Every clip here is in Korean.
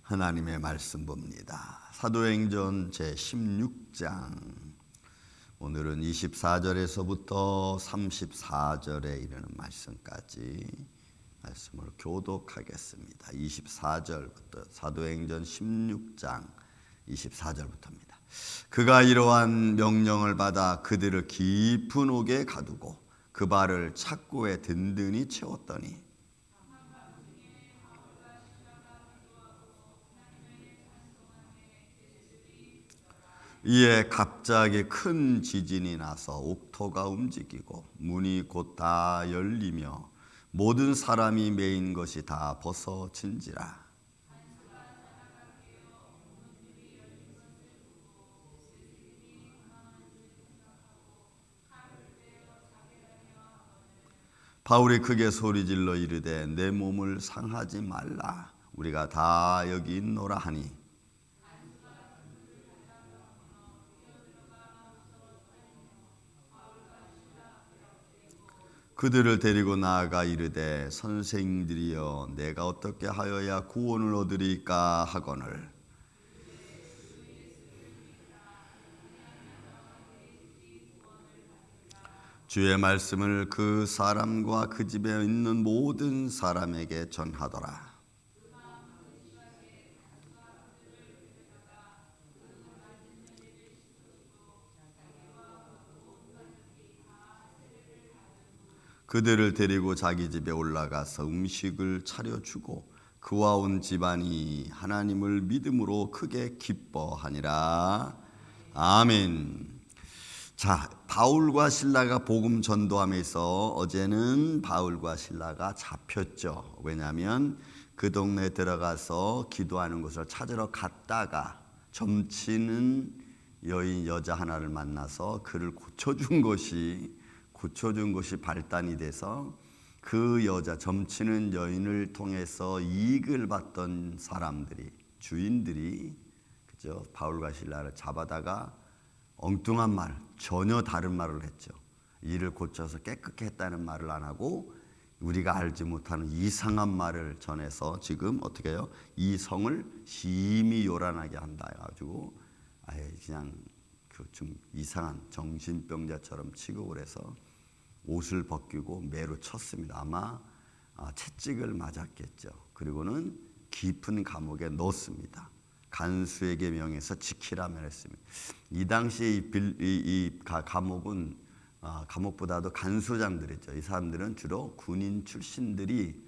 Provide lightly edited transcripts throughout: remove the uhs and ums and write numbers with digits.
하나님의 말씀 봅니다. 사도행전 제16장 오늘은 24절에서부터 34절에 이르는 말씀까지 말씀을 교독하겠습니다. 24절부터 사도행전 16장 24절부터입니다. 그가 이러한 명령을 받아 그들을 깊은 옥에 가두고 그 발을 착고에 든든히 채웠더니 이에 갑자기 큰 지진이 나서 옥토가 움직이고 문이 곧 다 열리며 모든 사람이 매인 것이 다 벗어진지라. 바울이 크게 소리질러 이르되 내 몸을 상하지 말라. 우리가 다 여기 있노라 하니 그들을 데리고 나아가 이르되 선생들이여 내가 어떻게 하여야 구원을 얻으리까 하거늘 주의 말씀을 그 사람과 그 집에 있는 모든 사람에게 전하더라. 그들을 데리고 자기 집에 올라가서 음식을 차려주고 그와 온 집안이 하나님을 믿음으로 크게 기뻐하니라. 아멘. 자, 바울과 실라가 복음 전도함에서 어제는 바울과 실라가 잡혔죠. 왜냐하면 그 동네에 들어가서 기도하는 곳을 찾으러 갔다가 점치는 여자 하나를 만나서 그를 고쳐준 것이 발단이 돼서 그 여자 점치는 여인을 통해서 이익을 받던 사람들이 주인들이 그죠 바울과 실라를 잡아다가 엉뚱한 말 전혀 다른 말을 했죠. 이를 고쳐서 깨끗게 했다는 말을 안 하고 우리가 알지 못하는 이상한 말을 전해서 지금 어떻게 해요? 이 성을 심히 요란하게 한다 해가지고 아예 그냥 좀 이상한 정신병자처럼 취급을 해서 옷을 벗기고 매로 쳤습니다. 아마 채찍을 맞았겠죠. 그리고는 깊은 감옥에 넣었습니다. 간수에게 명해서 지키라면 했습니다. 이 당시에 이 감옥은 감옥보다도 간수장들이죠. 이 사람들은 주로 군인 출신들이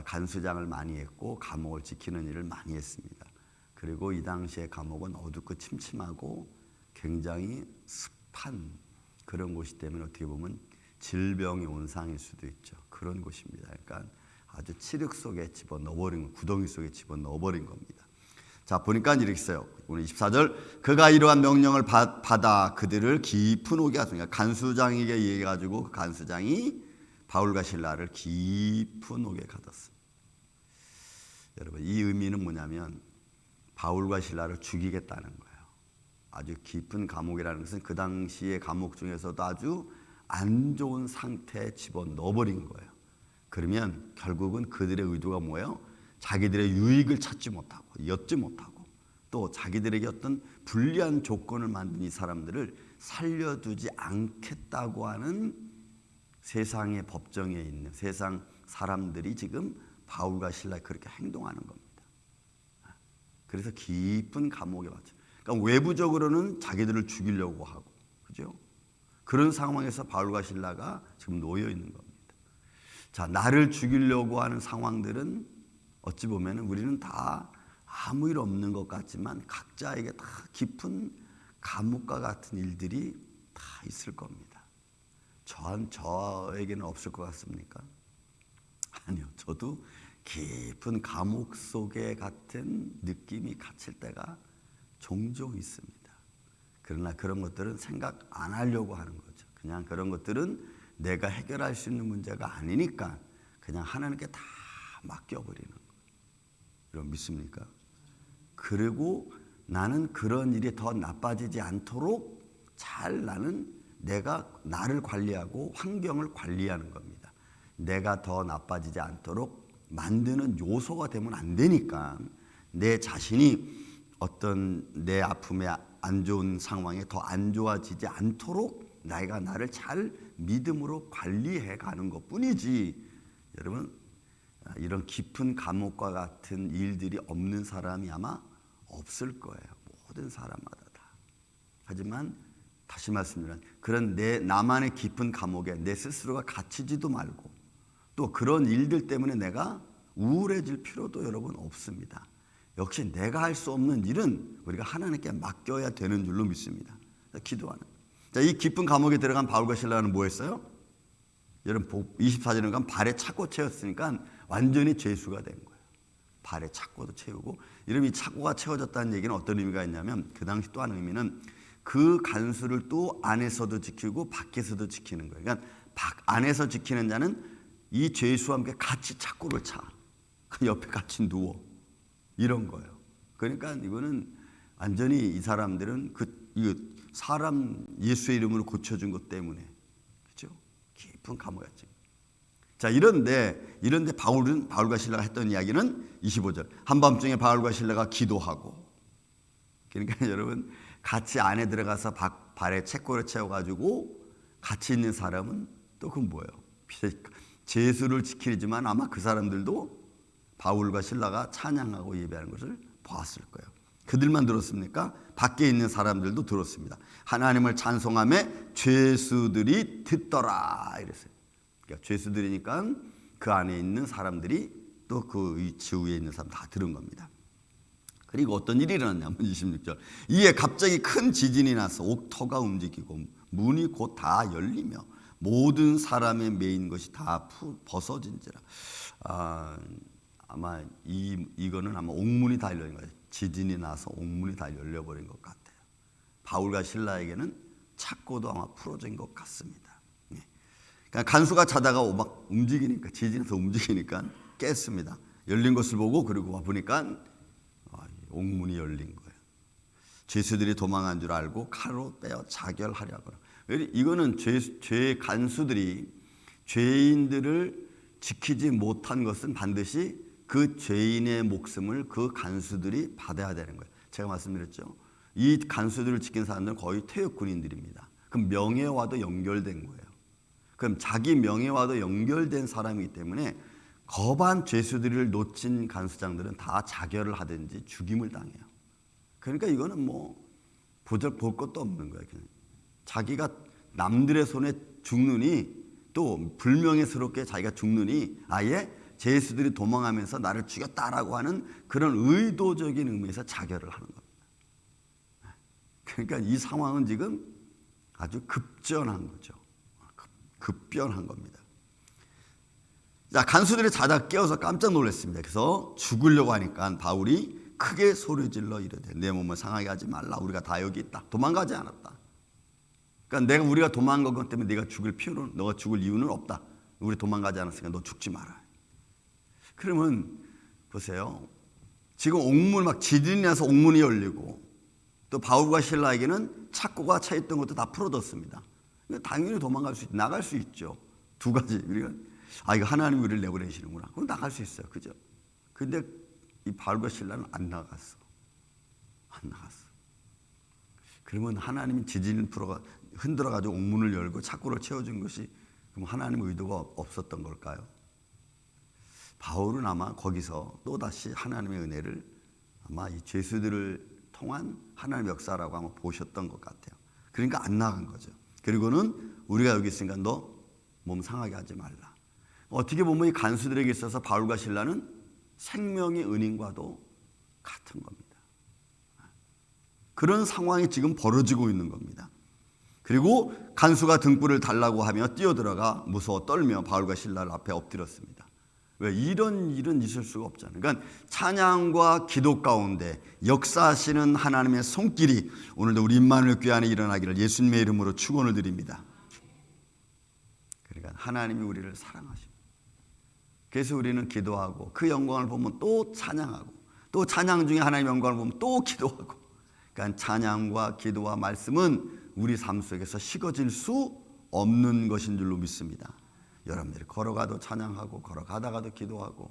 간수장을 많이 했고 감옥을 지키는 일을 많이 했습니다. 그리고 이 당시의 감옥은 어둡고 침침하고 굉장히 습한 그런 곳이 때문에 어떻게 보면 질병의 온상일 수도 있죠. 그런 곳입니다. 그러니까 아주 칠흑 속에 집어넣어버린 구덩이 속에 집어넣어버린 겁니다. 자 보니까 이렇게 써요. 오늘 24절 그가 이러한 명령을 받아 그들을 깊은 옥에 가두니까 간수장에게 얘기해가지고 그 간수장이 바울과 실라를 깊은 옥에 가뒀습니다. 여러분 이 의미는 뭐냐면 바울과 실라를 죽이겠다는 거예요. 아주 깊은 감옥이라는 것은 그 당시의 감옥 중에서도 아주 안 좋은 상태에 집어넣어버린 거예요. 그러면 결국은 그들의 의도가 뭐예요? 자기들의 유익을 찾지 못하고 엿지 못하고 또 자기들에게 어떤 불리한 조건을 만든 이 사람들을 살려두지 않겠다고 하는 세상의 법정에 있는 세상 사람들이 지금 바울과 실라 그렇게 행동하는 겁니다. 그래서 깊은 감옥에 왔죠. 그러니까 외부적으로는 자기들을 죽이려고 하고 그죠? 그런 상황에서 바울과 실라가 지금 놓여 있는 겁니다. 자, 나를 죽이려고 하는 상황들은 어찌 보면 우리는 다 아무 일 없는 것 같지만 각자에게 다 깊은 감옥과 같은 일들이 다 있을 겁니다. 저에게는 없을 것 같습니까? 아니요. 저도 깊은 감옥 속에 같은 느낌이 갇힐 때가 종종 있습니다. 그러나 그런 것들은 생각 안 하려고 하는 거죠. 그냥 그런 것들은 내가 해결할 수 있는 문제가 아니니까 그냥 하나님께 다 맡겨버리는 거예요. 여러분 믿습니까? 그리고 나는 그런 일이 더 나빠지지 않도록 잘 내가 나를 관리하고 환경을 관리하는 겁니다. 내가 더 나빠지지 않도록 만드는 요소가 되면 안 되니까 내 자신이 어떤 내 아픔에 안 좋은 상황에 더 안 좋아지지 않도록 내가 나를 잘 믿음으로 관리해 가는 것뿐이지, 여러분 이런 깊은 감옥과 같은 일들이 없는 사람이 아마 없을 거예요. 모든 사람마다 다. 하지만 다시 말씀드리면 그런 나만의 깊은 감옥에 내 스스로가 갇히지도 말고 또 그런 일들 때문에 내가 우울해질 필요도 여러분 없습니다. 역시 내가 할 수 없는 일은 우리가 하나님께 맡겨야 되는 줄로 믿습니다. 기도하는. 자, 이 깊은 감옥에 들어간 바울과 실라는 뭐 했어요? 여러분 24절에 가면 발에 착고 채웠으니까 완전히 죄수가 된 거예요. 발에 착고도 채우고, 이러면 이 착고가 채워졌다는 얘기는 어떤 의미가 있냐면 그 당시 또 한 의미는 그 간수를 또 안에서도 지키고 밖에서도 지키는 거예요. 그러니까 안에서 지키는 자는 이 죄수와 함께 같이 착고를 차. 그 옆에 같이 누워. 이런 거예요. 그러니까 이거는 완전히 이 사람들은 사람 예수의 이름으로 고쳐준 것 때문에, 그렇죠? 깊은 감옥이었지. 자, 이런데 바울과 실라가 했던 이야기는 25절. 한밤중에 바울과 실라가 기도하고, 그러니까 여러분 같이 안에 들어가서 발에 책고를 채워가지고 같이 있는 사람은 또 그건 뭐예요? 제수를 지키지만 아마 그 사람들도 바울과 실라가 찬양하고 예배하는 것을 보았을 거예요. 그들만 들었습니까? 밖에 있는 사람들도 들었습니다. 하나님을 찬송하며 죄수들이 듣더라 이랬어요. 그러니까 죄수들이니까 그 안에 있는 사람들이 또 그 위치 위에 있는 사람 다 들은 겁니다. 그리고 어떤 일이 일어났냐면 26절. 이에 갑자기 큰 지진이 나서 옥토가 움직이고 문이 곧 다 열리며 모든 사람의 매인 것이 다 벗어진지라. 아마 이거는 아마 옥문이 다 열린 거예요. 지진이 나서 옥문이 다 열려버린 것 같아요. 바울과 실라에게는 착고도 아마 풀어진 것 같습니다. 그러니까 간수가 자다가 막 움직이니까, 지진에서 움직이니까 깼습니다. 열린 것을 보고 그리고 보니까 옥문이 열린 거예요. 죄수들이 도망한 줄 알고 칼로 빼어 자결하려고. 이거는 죄 간수들이 죄인들을 지키지 못한 것은 반드시 그 죄인의 목숨을 그 간수들이 받아야 되는 거예요. 제가 말씀드렸죠. 이 간수들을 지킨 사람들은 거의 퇴역 군인들입니다. 그럼 명예와도 연결된 거예요. 그럼 자기 명예와도 연결된 사람이기 때문에 거반 죄수들을 놓친 간수장들은 다 자결을 하든지 죽임을 당해요. 그러니까 이거는 뭐 볼 것도 없는 거예요. 그냥 자기가 남들의 손에 죽느니, 또 불명예스럽게 자기가 죽느니 아예 죄수들이 도망하면서 나를 죽였다라고 하는 그런 의도적인 의미에서 자결을 하는 겁니다. 그러니까 이 상황은 지금 아주 급전한 거죠. 급변한 겁니다. 자, 간수들이 자다 깨어서 깜짝 놀랐습니다. 그래서 죽으려고 하니까 바울이 크게 소리질러 이르되 내 몸을 상하게 하지 말라. 우리가 다 여기 있다. 도망가지 않았다. 그러니까 우리가 도망간 것 때문에 너가 죽을 이유는 없다. 우리 도망가지 않았으니까 너 죽지 마라. 그러면 보세요. 지금 옥문 막 지진이 나서 옥문이 열리고 또 바울과 실라에게는 착고가 차 있던 것도 다 풀어졌습니다. 당연히 도망갈 수 있죠. 나갈 수 있죠. 두 가지. 우리가 이거 하나님이 우리를 내보내시는구나. 그럼 나갈 수 있어요. 그죠? 근데 이 바울과 실라는 안 나갔어. 그러면 하나님이 지진을 흔들어가지고 옥문을 열고 착고를 채워준 것이 그럼 하나님의 의도가 없었던 걸까요? 바울은 아마 거기서 또다시 하나님의 은혜를 아마 이 죄수들을 통한 하나님의 역사라고 아마 보셨던 것 같아요. 그러니까 안 나간 거죠. 그리고는 우리가 여기 있으니까 너 몸 상하게 하지 말라. 어떻게 보면 이 간수들에게 있어서 바울과 실라는 생명의 은인과도 같은 겁니다. 그런 상황이 지금 벌어지고 있는 겁니다. 그리고 간수가 등불을 달라고 하며 뛰어들어가 무서워 떨며 바울과 실라를 앞에 엎드렸습니다. 왜? 이런 일은 있을 수가 없잖아요. 그러니까 찬양과 기도 가운데 역사하시는 하나님의 손길이 오늘도 우리 임마누엘 교회 안에 일어나기를 예수님의 이름으로 축원을 드립니다. 그러니까 하나님이 우리를 사랑하십니다. 그래서 우리는 기도하고 그 영광을 보면 또 찬양하고 또 찬양 중에 하나님의 영광을 보면 또 기도하고, 그러니까 찬양과 기도와 말씀은 우리 삶 속에서 식어질 수 없는 것인 줄로 믿습니다. 여러분들이 걸어가도 찬양하고 걸어가다가도 기도하고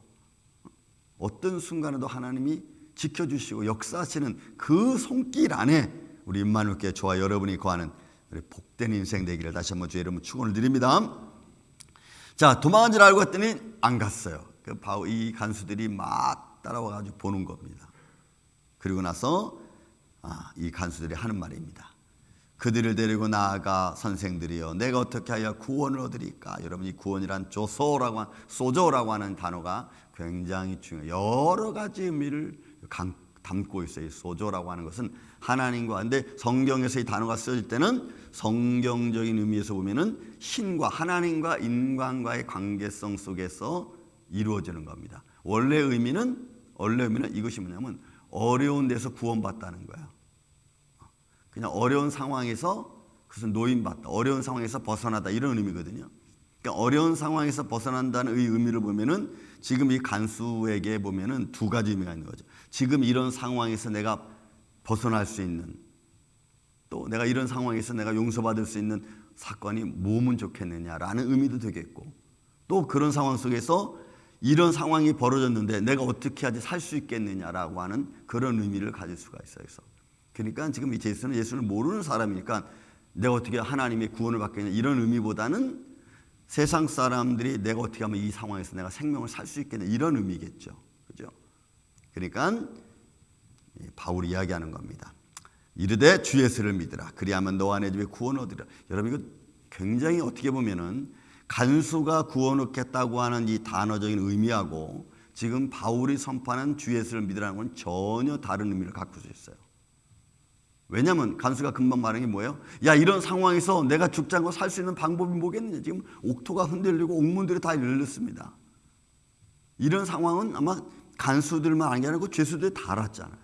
어떤 순간에도 하나님이 지켜주시고 역사하시는 그 손길 안에 우리 임마누엘 교회 저와 여러분이 거하는 복된 인생 되기를 다시 한번 주의 이름으로 축원을 드립니다. 자, 도망간 줄 알고 했더니 안 갔어요. 이 간수들이 막 따라와가지고 보는 겁니다. 그리고 나서 이 간수들이 하는 말입니다. 그들을 데리고 나아가 선생들이여 내가 어떻게 하여 구원을 얻으리까. 여러분, 이 구원이란 소조라고 하는 단어가 굉장히 중요해요. 여러 가지 의미를 담고 있어요. 소조라고 하는 것은 하나님과, 근데 성경에서 이 단어가 쓰여질 때는 성경적인 의미에서 보면은 신과 하나님과 인간과의 관계성 속에서 이루어지는 겁니다. 원래 의미는 이것이 뭐냐면 어려운 데서 구원받다는 거예요. 그냥 어려운 상황에서 그것은 노인받다, 어려운 상황에서 벗어나다, 이런 의미거든요. 그러니까 어려운 상황에서 벗어난다는 의미를 보면은 지금 이 간수에게 보면은 두 가지 의미가 있는 거죠. 지금 이런 상황에서 내가 벗어날 수 있는, 또 내가 이런 상황에서 내가 용서받을 수 있는 사건이 뭐면 좋겠느냐라는 의미도 되겠고, 또 그런 상황 속에서 이런 상황이 벌어졌는데 내가 어떻게 하지 살 수 있겠느냐라고 하는 그런 의미를 가질 수가 있어요. 그러니까 지금 이 예수를 모르는 사람이니까 내가 어떻게 하나님의 구원을 받겠냐 이런 의미보다는 세상 사람들이 내가 어떻게 하면 이 상황에서 내가 생명을 살 수 있겠냐 이런 의미겠죠. 그죠? 그러니까 바울이 이야기하는 겁니다. 이르되 주 예수를 믿으라. 그리하면 너와 내 집에 구원 얻으리라. 여러분, 이거 굉장히 어떻게 보면은 간수가 구원 얻겠다고 하는 이 단어적인 의미하고 지금 바울이 선포하는 주 예수를 믿으라는 건 전혀 다른 의미를 갖고 있어요. 왜냐하면 간수가 금방 말한 게 뭐예요? 야, 이런 상황에서 내가 죽지 않고 살 수 있는 방법이 뭐겠느냐. 지금 옥토가 흔들리고 옥문들이 다 열렸습니다. 이런 상황은 아마 간수들만 아니고 죄수들이 다 알았잖아요.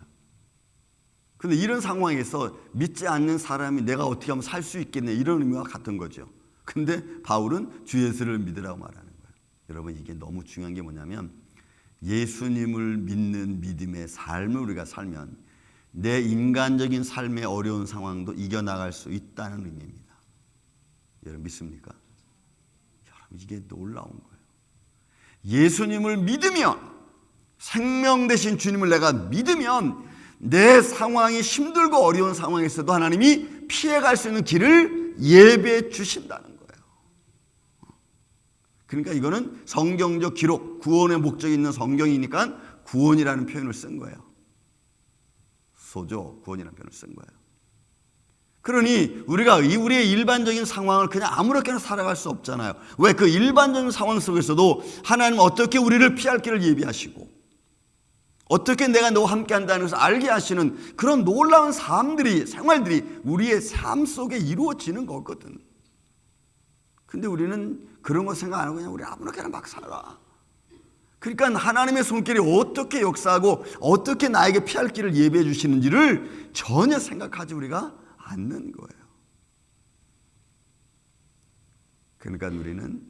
근데 이런 상황에서 믿지 않는 사람이 내가 어떻게 하면 살 수 있겠냐 이런 의미와 같은 거죠. 근데 바울은 주 예수를 믿으라고 말하는 거예요. 여러분, 이게 너무 중요한 게 뭐냐면 예수님을 믿는 믿음의 삶을 우리가 살면 내 인간적인 삶의 어려운 상황도 이겨나갈 수 있다는 의미입니다. 여러분 믿습니까? 여러분, 이게 놀라운 거예요. 예수님을 믿으면, 생명 되신 주님을 내가 믿으면 내 상황이 힘들고 어려운 상황에서도 하나님이 피해갈 수 있는 길을 예배해 주신다는 거예요. 그러니까 이거는 성경적 기록, 구원의 목적이 있는 성경이니까 구원이라는 표현을 쓴 거예요. 소조, 구원이라는 표현을 쓴 거예요. 그러니 우리가 우리의 일반적인 상황을 그냥 아무렇게나 살아갈 수 없잖아요. 왜? 그 일반적인 상황 속에서도 하나님은 어떻게 우리를 피할 길을 예비하시고 어떻게 내가 너와 함께 한다는 것을 알게 하시는 그런 놀라운 생활들이 우리의 삶 속에 이루어지는 거거든. 근데 우리는 그런 거 생각 안 하고 그냥 우리 아무렇게나 막 살아. 그러니까 하나님의 손길이 어떻게 역사하고 어떻게 나에게 피할 길을 예비해 주시는지를 전혀 생각하지 우리가 않는 거예요. 그러니까 우리는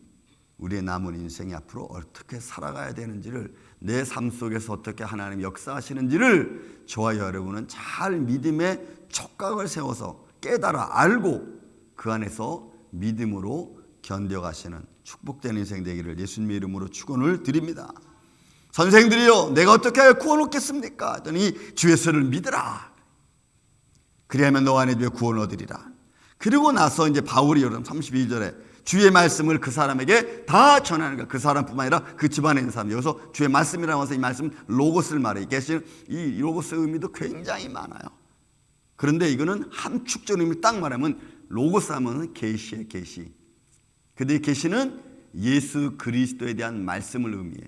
우리의 남은 인생이 앞으로 어떻게 살아가야 되는지를, 내 삶 속에서 어떻게 하나님 역사하시는지를 저와 여러분은 잘 믿음의 촉각을 세워서 깨달아 알고 그 안에서 믿음으로 견뎌가시는 축복된 인생 되기를 예수님의 이름으로 축원을 드립니다. 선생들이여 내가 어떻게 하여 구원 얻겠습니까? 하더니 주 예수를 믿으라. 그리하면 너와 내 집에 구원 얻으리라. 그리고 나서 이제 바울이 여러분 32절에 주의 말씀을 그 사람에게 다 전하는 거야. 그 사람뿐만 아니라 그 집안에 있는 사람. 여기서 주의 말씀이라고 해서 이 말씀 로고스를 말해요. 이 로고스의 의미도 굉장히 많아요. 그런데 이거는 함축적 의미를 딱 말하면 로고스 하면 계시예요. 계시. 근데 이 계시는 예수 그리스도에 대한 말씀을 의미해.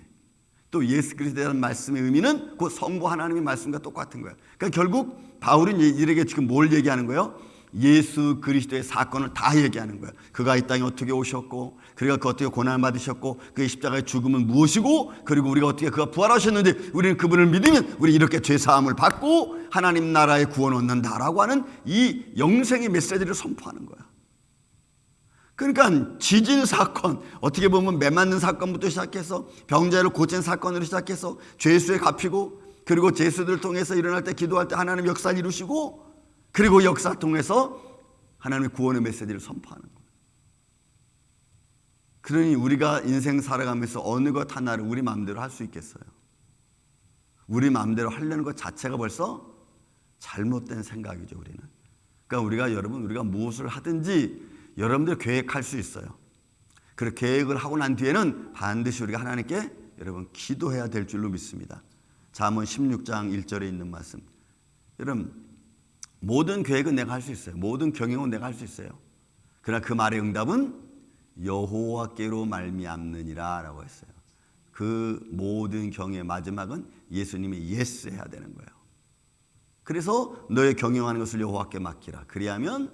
또 예수 그리스도에 대한 말씀의 의미는 그 성부 하나님의 말씀과 똑같은 거예요. 그러니까 결국 바울은 이들에게 지금 뭘 얘기하는 거예요? 예수 그리스도의 사건을 다 얘기하는 거예요. 그가 이 땅에 어떻게 오셨고, 그가 어떻게 고난을 받으셨고, 그의 십자가의 죽음은 무엇이고, 그리고 우리가 어떻게 그가 부활하셨는데 우리는 그분을 믿으면 우리 이렇게 죄사함을 받고 하나님 나라의 구원 얻는다라고 하는 이 영생의 메시지를 선포하는 거야. 그러니까 지진 사건, 어떻게 보면 매 맞는 사건부터 시작해서 병자를 고친 사건으로 시작해서 죄수에 갚히고, 그리고 죄수들을 통해서 일어날 때 기도할 때 하나님 역사를 이루시고, 그리고 역사 통해서 하나님의 구원의 메시지를 선포하는 거예요. 그러니 우리가 인생 살아가면서 어느 것 하나를 우리 마음대로 할 수 있겠어요? 우리 마음대로 하려는 것 자체가 벌써 잘못된 생각이죠. 우리는. 그러니까 우리가 무엇을 하든지 여러분들 계획할 수 있어요. 그 계획을 하고 난 뒤에는 반드시 우리가 하나님께 여러분 기도해야 될 줄로 믿습니다. 잠언 16장 1절에 있는 말씀. 여러분 모든 계획은 내가 할 수 있어요. 모든 경영은 내가 할 수 있어요. 그러나 그 말의 응답은 여호와께로 말미암느니라 라고 했어요. 그 모든 경의 마지막은 예수님이 예스 해야 되는 거예요. 그래서 너의 경영하는 것을 여호와께 맡기라. 그리하면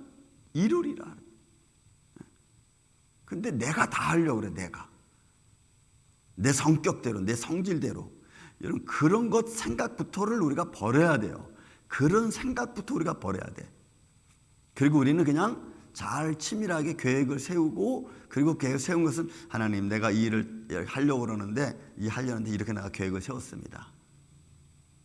이루리라. 근데 내가 다 하려고 그래. 내가 내 성격대로 내 성질대로. 여러분 그런 것 생각부터를 우리가 버려야 돼요. 그런 생각부터 우리가 버려야 돼. 그리고 우리는 그냥 잘 치밀하게 계획을 세우고, 그리고 계획 세운 것은 하나님 내가 이 일을 하려고 그러는데 이렇게 내가 계획을 세웠습니다.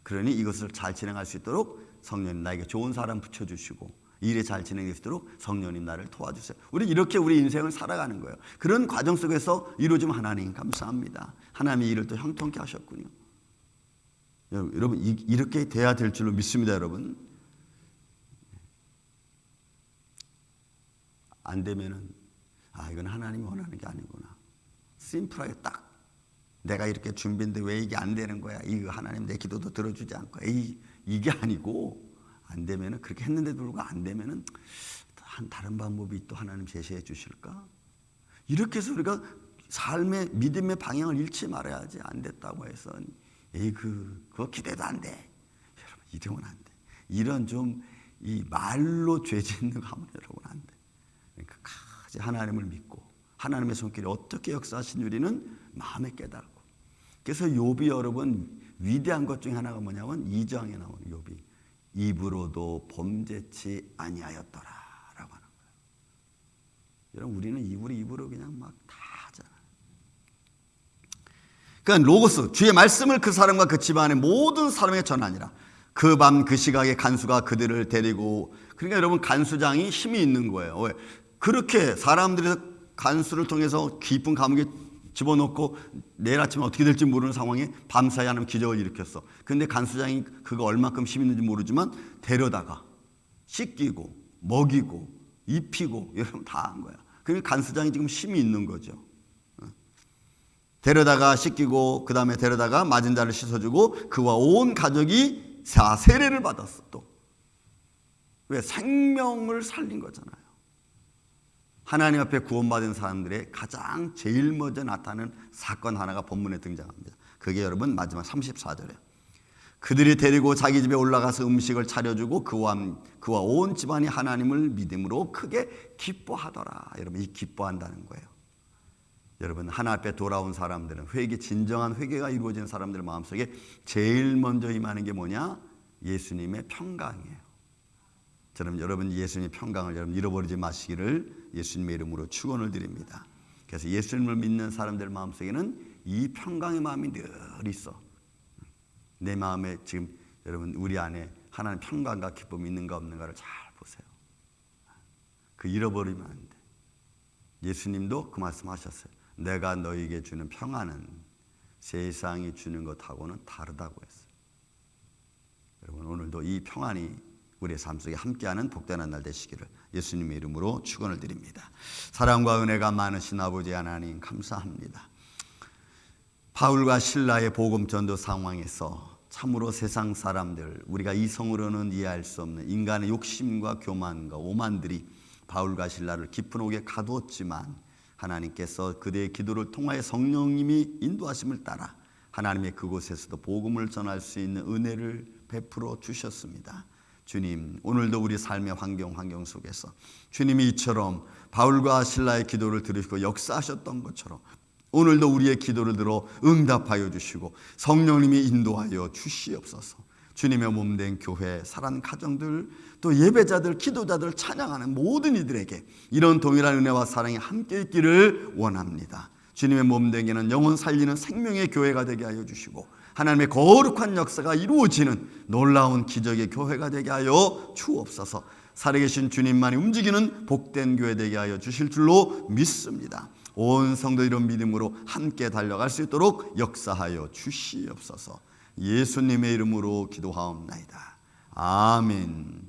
그러니 이것을 잘 진행할 수 있도록 성령님 나에게 좋은 사람 붙여주시고 일이 잘 진행될 수 있도록 성령님 나를 도와주세요. 우리 이렇게 우리 인생을 살아가는 거예요. 그런 과정 속에서 이루어지면 하나님 감사합니다. 하나님이 일을 또 형통케 하셨군요. 여러분 이렇게 돼야 될 줄로 믿습니다. 여러분 안 되면은 이건 하나님이 원하는 게 아니구나. 심플하게 딱 내가 이렇게 준비했는데 왜 이게 안 되는 거야. 이거 하나님 내 기도도 들어주지 않고 이게 아니고, 안 되면은 그렇게 했는데도 불구하고 안 되면은 한 다른 방법이 또 하나님 제시해 주실까. 이렇게 해서 우리가 삶의 믿음의 방향을 잃지 말아야지. 안 됐다고 해서 그거 기대도 안 돼. 여러분 이러면 안 돼. 이런 좀 이 말로 죄 짓는 거 하면 여러분 안 돼. 그러니까 하나님을 믿고 하나님의 손길이 어떻게 역사하신 우리는 마음에 깨달고. 그래서 욥이 여러분 위대한 것 중에 하나가 뭐냐면 2장에 나오는 욥이 입으로도 범죄치 아니하였더라 라고 하는 거예요. 여러분 우리는 우리 입으로 그냥 막 다 하잖아요. 그러니까 로고스 주의 말씀을 그 사람과 그 집안의 모든 사람에게 전하니라. 그 밤 그 시각에 간수가 그들을 데리고. 그러니까 여러분 간수장이 힘이 있는 거예요. 왜? 그렇게 사람들이 간수를 통해서 깊은 감옥에 집어넣고 내일 아침에 어떻게 될지 모르는 상황에 밤사이 하나님 기적을 일으켰어. 근데 간수장이 그거 얼마큼 힘 있는지 모르지만 데려다가 씻기고 먹이고 입히고 여러분 다 한 거야. 그러니까 간수장이 지금 힘이 있는 거죠. 데려다가 씻기고 그 다음에 데려다가 맞은 자를 씻어주고 그와 온 가족이 세례를 받았어. 또 왜? 생명을 살린 거잖아요. 하나님 앞에 구원받은 사람들의 가장 제일 먼저 나타나는 사건 하나가 본문에 등장합니다. 그게 여러분 마지막 34절에 그들이 데리고 자기 집에 올라가서 음식을 차려주고 그와 온 집안이 하나님을 믿음으로 크게 기뻐하더라. 여러분 이 기뻐한다는 거예요. 여러분 하나님 앞에 돌아온 사람들은 진정한 회개가 이루어진 사람들 마음속에 제일 먼저 임하는 게 뭐냐? 예수님의 평강이에요. 여러분 예수님의 평강을 여러분 잃어버리지 마시기를 예수님의 이름으로 축원을 드립니다. 그래서 예수님을 믿는 사람들 마음속에는 이 평강의 마음이 늘 있어. 내 마음에 지금 여러분 우리 안에 하나님 평강과 기쁨이 있는가 없는가를 잘 보세요. 그 잃어버리면 안 돼. 예수님도 그 말씀하셨어요. 내가 너에게 주는 평안은 세상이 주는 것하고는 다르다고 했어요. 여러분 오늘도 이 평안이 우리의 삶 속에 함께하는 복되는 날 되시기를 예수님의 이름으로 축원을 드립니다. 사랑과 은혜가 많으신 아버지 하나님 감사합니다. 바울과 실라의 복음 전도 상황에서 참으로 세상 사람들, 우리가 이성으로는 이해할 수 없는 인간의 욕심과 교만과 오만들이 바울과 실라를 깊은 옥에 가두었지만 하나님께서 그들의 기도를 통하여 성령님이 인도하심을 따라 하나님의 그곳에서도 복음을 전할 수 있는 은혜를 베풀어 주셨습니다. 주님, 오늘도 우리 삶의 환경 속에서 주님이 이처럼 바울과 실라의 기도를 들으시고 역사하셨던 것처럼 오늘도 우리의 기도를 들어 응답하여 주시고 성령님이 인도하여 주시옵소서. 주님의 몸된 교회, 사랑 가정들, 또 예배자들, 기도자들, 찬양하는 모든 이들에게 이런 동일한 은혜와 사랑이 함께 있기를 원합니다. 주님의 몸된 교회는 영혼 살리는 생명의 교회가 되게 하여 주시고 하나님의 거룩한 역사가 이루어지는 놀라운 기적의 교회가 되게 하여 주옵소서. 살아계신 주님만이 움직이는 복된 교회 되게 하여 주실 줄로 믿습니다. 온 성도 이런 믿음으로 함께 달려갈 수 있도록 역사하여 주시옵소서. 예수님의 이름으로 기도하옵나이다. 아멘.